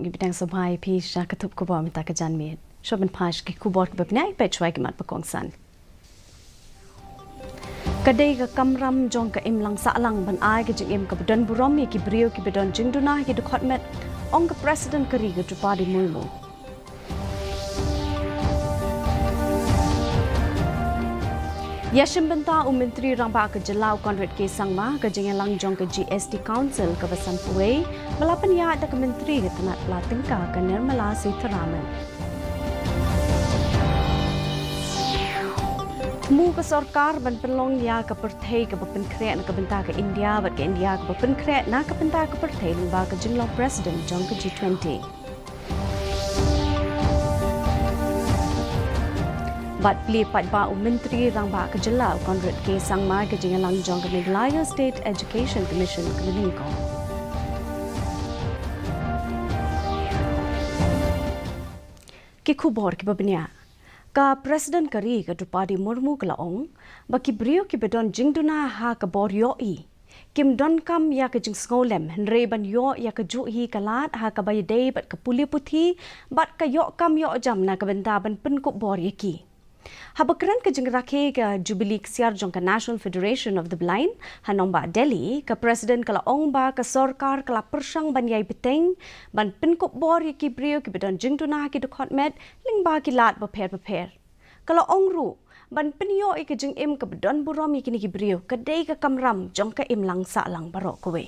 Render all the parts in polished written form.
Bidang sabay pi sya katup ko ba minta ka janmit. Shoban pash ki kubot babnai pe chwai ki mat pakong san. Kadai ka kamram jong ka imlang saalang ban ai ka jing im ka budan burom ki brio ki budan jingduna ki dukot met ong ka president kari ka tupadi mulmu. Yashim benta Menteri Rangba ke Jelau Konrad ke Sangma ke jengelang jong ke GST Council ke Basan Puai melapan ya ada ke Menteri ke Tenat Platingka ke Nirmala Sitharaman. Temu ke Sarkar ban penlong ya ke Perthai ke Bapen Kreat ke benta ke India bat ke India ke Bapen Kreat na ke benta ke Perthai lungba ke jenglong Presiden jong ke G20. Bat pli patba Menteri Rangba ke Jelau Konrad ke Sangma ke jengelang jong ke Meghalaya State Education Commission ke Meningko. Ki khubor ki babnya ka Presiden kari ke Drupadi Murmu ke laong baki brio ki bedon jingduna ha ke bor yoi kim don kam ya ke jing ngolem henre ban yo ya ke ju hi kalat ha ke bayde bat ke puli puthi bat ke yo kam yo jam na ke benda ban pen ko bor yaki. Habakran ke jengrakhe ke Jubilee Ksiar jong ke National Federation of the Blind hanomba Delhi ke Presiden kala ongba ke Sarkar kala persang ban yai beteng ban pinkop bor ki brio ki bedon jingtuna ki dukot met lingba ki lat beper kala ongru ban penyo ke jeng im ke bedon burom ki ni ki brio ke dei ke kamram jong ke im lang sa lang barok kowe.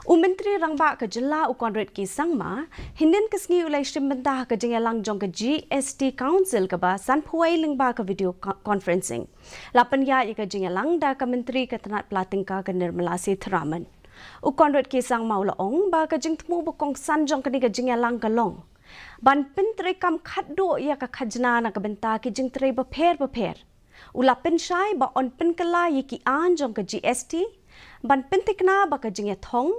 Menteri Rangba ke Jela Konrad ke Sangma hindin kesngi ulai shimbentah ke jengelang jong ke GST Council ke ba san puai lingba ke video conferencing. Lapan ya ke jengelang da ke Menteri ke Tenat Platingka ke Nirmala Sitharaman. Konrad ke Sangma ulaong ba ke jeng temu bukong san jong ke ni ke jengelang ke long. Ban pintre kam khaddo ya ke khajna na ke benta ke jeng tre beper. Ulapin syai ba on pinkala yiki an jong ke GST ban pintikna ba ke jeng thong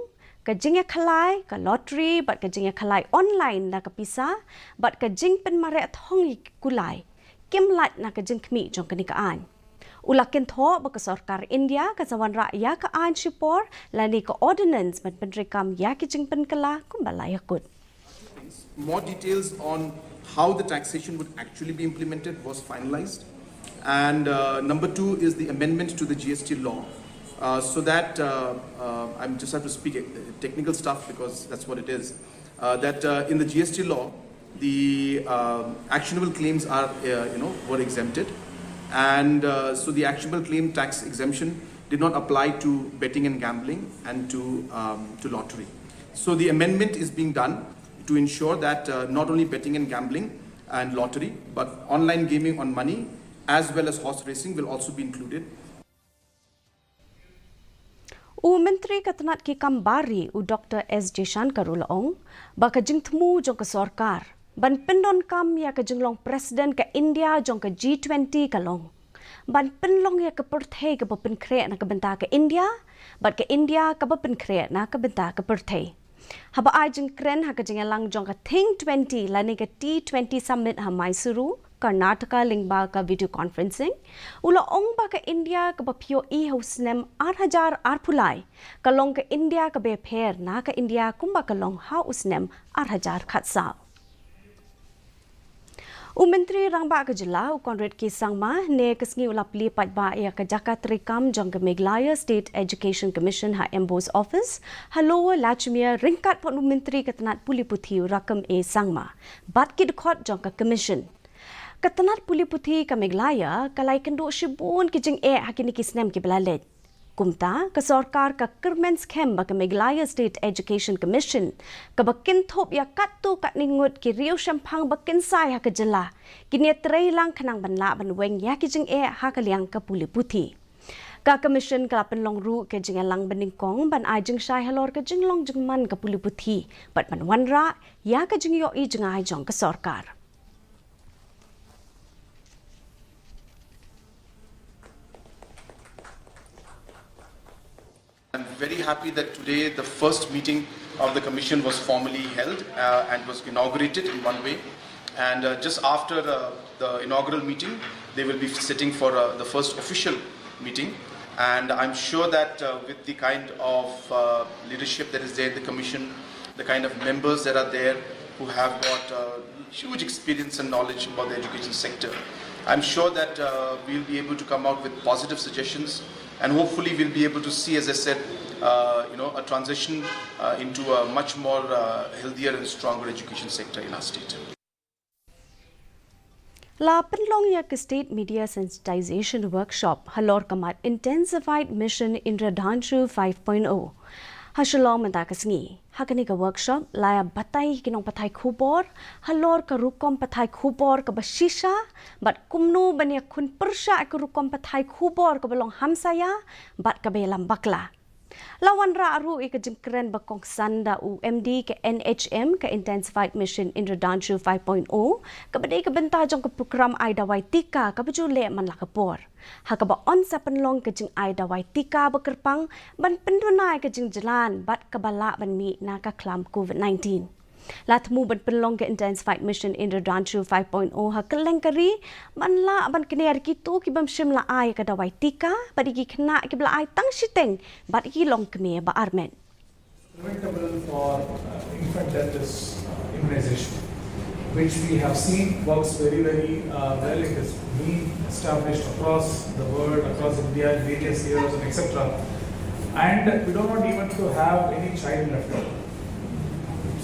ke jing khalai ke lottery bat ke jing khalai online na ke pisa bat ke jing pen mare thong kulai kim lat na ke jing khmi jong ke ni ka an ulakin tho ba ke sarkar India ke zawan ra ya ke an shipor lani ke ordinance ban pen rekam ya ke jing pen kala kumbala yakut. More details on how the taxation would actually be implemented was finalized, and number 2 is the amendment to the GST law. So that I just have to speak technical stuff because that's what it is. That in the GST law, the actionable claims are were exempted, and so the actionable claim tax exemption did not apply to betting and gambling and to lottery. So the amendment is being done to ensure that not only betting and gambling and lottery, but online gaming on money as well as horse racing will also be included. Menteri Ketenat ki Kambari Dr. S. J. Shankar ulaong baka jing temu jong ke Sarkar ban pendon kam ya ke jenglong Presiden ke India jong ke G20 kalong ban penlong ya ke Perthai ke Bapen Kreat na ke benta ke India bat ke India ke Bapen Kreat na ke benta ke Perthai. Haba ai jing kren ha ke jengelang jong ke Think 20 lani ke T20 Summit ha Mysuru Karnataka lingba ka video conferencing ula ong ba ka India ka bapio I hausnem 8,000 arpulai kalong ka India ka beper na ka India kumba kalong hausnem 8,000 khatsa. Menteri Rangba ke Jela Konrad ke Sangma ne kesngi ula pli patba ya ka Jakarta rekam jong ke Meghalaya State Education Commission ha Embos office halo lachmia ringkat pon Menteri ke Tenat Puli Puthi rakam e Sangma bat ki dekhot jong ke commission. Ketenat Puli Puthi ke Meghalaya kalai kendo shibun ki jing hakini kisnem ki belalet. Kumta ke Sarkar ke Kermens Kem ke Meghalaya State Education Commission ke bakin thop ya katu kat ningut ki riu shampang bakin sai ha ke Jela kini trei lang khanang banla ban weng ya ki jing ha ke liang ke Puli Puthi. Ka commission ka penlong ru ke jing lang beningkong ban ai jing sai halor ke jing long jing man ke Puli Puthi bat man wanra ya ke jing yo I jing ai jong ke Sarkar. I'm very happy that today the first meeting of the Commission was formally held and was inaugurated in one way. And just after the inaugural meeting, they will be sitting for the first official meeting. And I'm sure that with the kind of leadership that is there in the Commission, the kind of members that are there who have got huge experience and knowledge about the education sector. I'm sure that we'll be able to come out with positive suggestions, and hopefully we'll be able to see, as I said, a transition into a much more healthier and stronger education sector in our state. La Penlong Yak State Media Sensitization Workshop Halor Kamat Intensified Mission Indradanshu 5.0 Hashalom Mandakasngi Hakanika Workshop Laya Batai Kinong Patai Kubor Halor Karukom Patai Kubor Kabashisha But Kumnu Banya Kun Persha Karukom Patai Kubor Kabalong Hamsaya But Kabelam Bakla Lawan Ra'aru ika jingkren bakong sanda UMD ke NHM ke Intensified Mission Indradanshu 5.0 kabadai ke bentajong ke program Aidawai Tika kabajule man lakapor. Hakaba on sa penlong ke jing Aidawai Tika bekerpang ban pendunai ke jing jalan bat kabala ban mi na ka klam COVID-19. Latmu ban penlong ke Intensified Mission Indradanshu 5.0 hakeleng kari ban la ban kene kitu ki bam shim la ai ka dawai tika badi ki khna ki bla ai tang shiteng badi ki long kme ba armen. Preventable for infant death is immunization, which we have seen works very well. It has been established across the world, across India in various years, and etc. And we don't want even to have any child left out.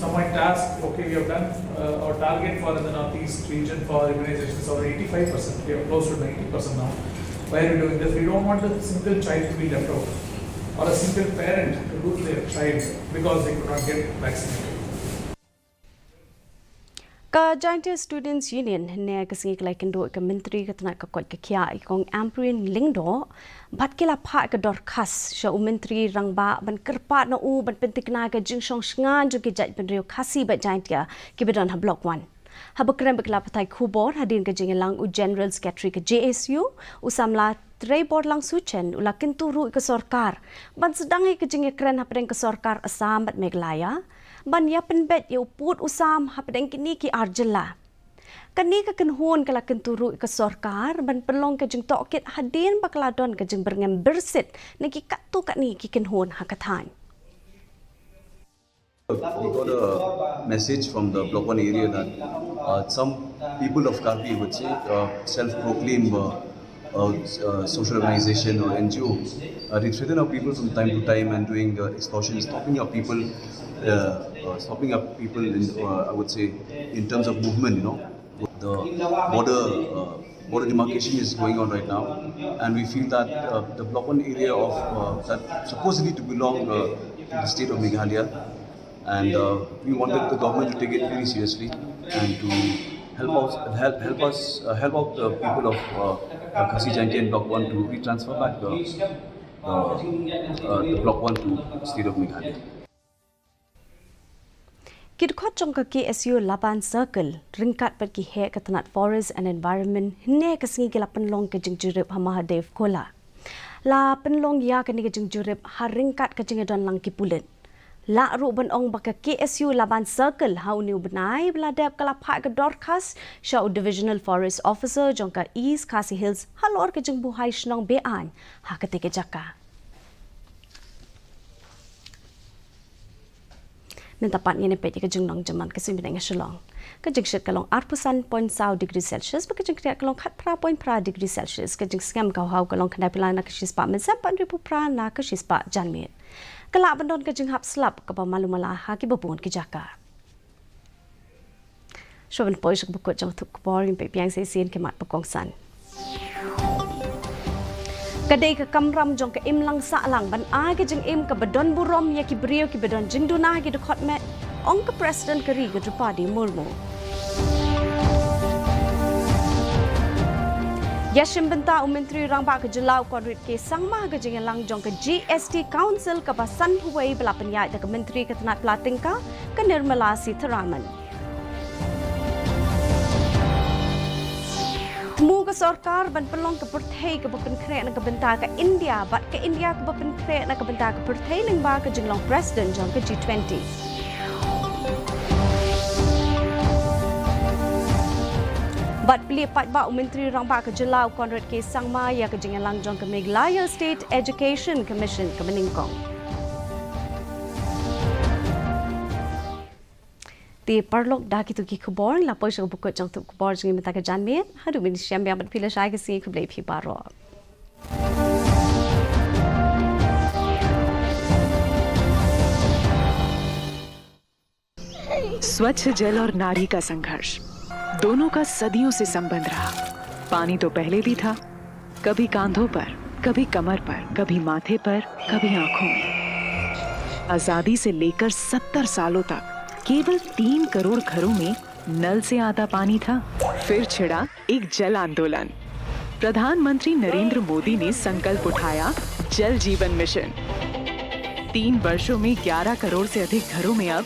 Some might ask, okay, we have done our target for the Northeast region for immunization is over 85%. We are close to 90% now. Why are we doing this? We don't want a single child to be left out or a single parent to lose their child because they could not get vaccinated. Ka Giant Students Union ne kasing kelai kendo ka menteri ka tanak ka kot ka kia ikong Amprin Lingdo bat kila pha ka dorkas sha menteri rangba ban kerpa na u ban pentikna ka jingsong sngan ju ki jat ban rio Khasi ba Giant ya ki bedan ha block 1 ha bakrem bakla patai khubor hadin ka jingelang u General Secretary ka JSU usamla Tray board lang suchen ula kinturu ka sorkar ban sedangi ka jingekren ha pedeng ka sorkar Assam bat Meghalaya ban ya penbet ya uput usam hapadeng kini ki arjela kani ka kenhun kala kenturu ka sorkar ban pelong ka jeng tokit hadin bakladon ka jeng berngem bersit niki katu kani ki kenhun hakathan. We got a message from the Block 1 area that some people of Khasi would say self-proclaimed social organization or NGO. They threaten our people from time to time and doing extortion, stopping up people in, I would say, in terms of movement, The border demarcation is going on right now, and we feel that the Block 1 area of that supposedly to belong to the state of Meghalaya, and we wanted the government to take it very seriously and to help out the people of Khasi Giant and Block 1 to retransfer back the Block 1 to the state of Meghalaya. Kidkot jong ka KSU Laban Circle ringkat pat ki he katanat Forest and Environment hne kasingi ki lapan long ka jingjurip Hamahadev Kola. La penlong ya ka ni ka jingjurip ha ringkat ka jingadon lang ki pulen. La ru ban ong baka KSU Laban Circle hauniu benai bladap kala pha ka dorkas sha Divisional Forest Officer jong ka East Khasi Hills halor ka jing buhai shnong bean ha ka teke jaka. Nentapat ni nepet ka jeng nong jaman kasi binang shalong ka jeng shet kalong 8.0 degree Celsius ba ka jeng kriat kalong 4.0 degree Celsius ka jeng skam ka hau kalong kanai pila na ka shispa menzap pan ribu pra na ka shispa janmit kala bandon ka jeng hap slap ka pa malumala ha ki babun ki jaka shoban pois ka bukot jang thuk bor in pe piang se sin ke mat pakong san kadai ka kamram jong ka im lang sa lang ban ai ka jeng im ka badon burom ya ki brio ki badon jing duna ki de khot met ong ka president kari ka Drupadi Murmu Yashim benta menteri rangba ka jelau kodrit ke sangma ka jeng lang jong ka GST Council ka basan huwai bela penyai ka menteri ka tanat platingka ka Nirmala Sitharaman Temu ke sorkar ban pelong ke perthai ke bapen krek na ke benta ke India bat ke India ke bapen krek na ke benta ke perthai lingba ke jenglong president jong ke G20 Bat pili pat ba menteri rangba ke jelau konrad ke sangma ya ke jengelang jong ke Meghalaya State Education Commission ke Meningkong Ti parlok dah kitu ki khubor la pois bukut jang tu khubor jing mata ka janme hadu min syam yang pila shai ke si khublei phi baro. स्वच्छ जल और नारी का संघर्ष दोनों का सदियों से संबंध रहा। पानी तो पहले भी था, कभी कांधों पर, कभी कमर पर, कभी माथे पर, कभी आंखों में। आजादी से लेकर 70 सालों तक केवल 3 करोड़ घरों में नल से आता पानी था। फिर छिड़ा एक जल आंदोलन। प्रधानमंत्री नरेंद्र मोदी ने संकल्प उठाया जल जीवन मिशन। 3 वर्षों में 11 करोड़ से अधिक घरों में अब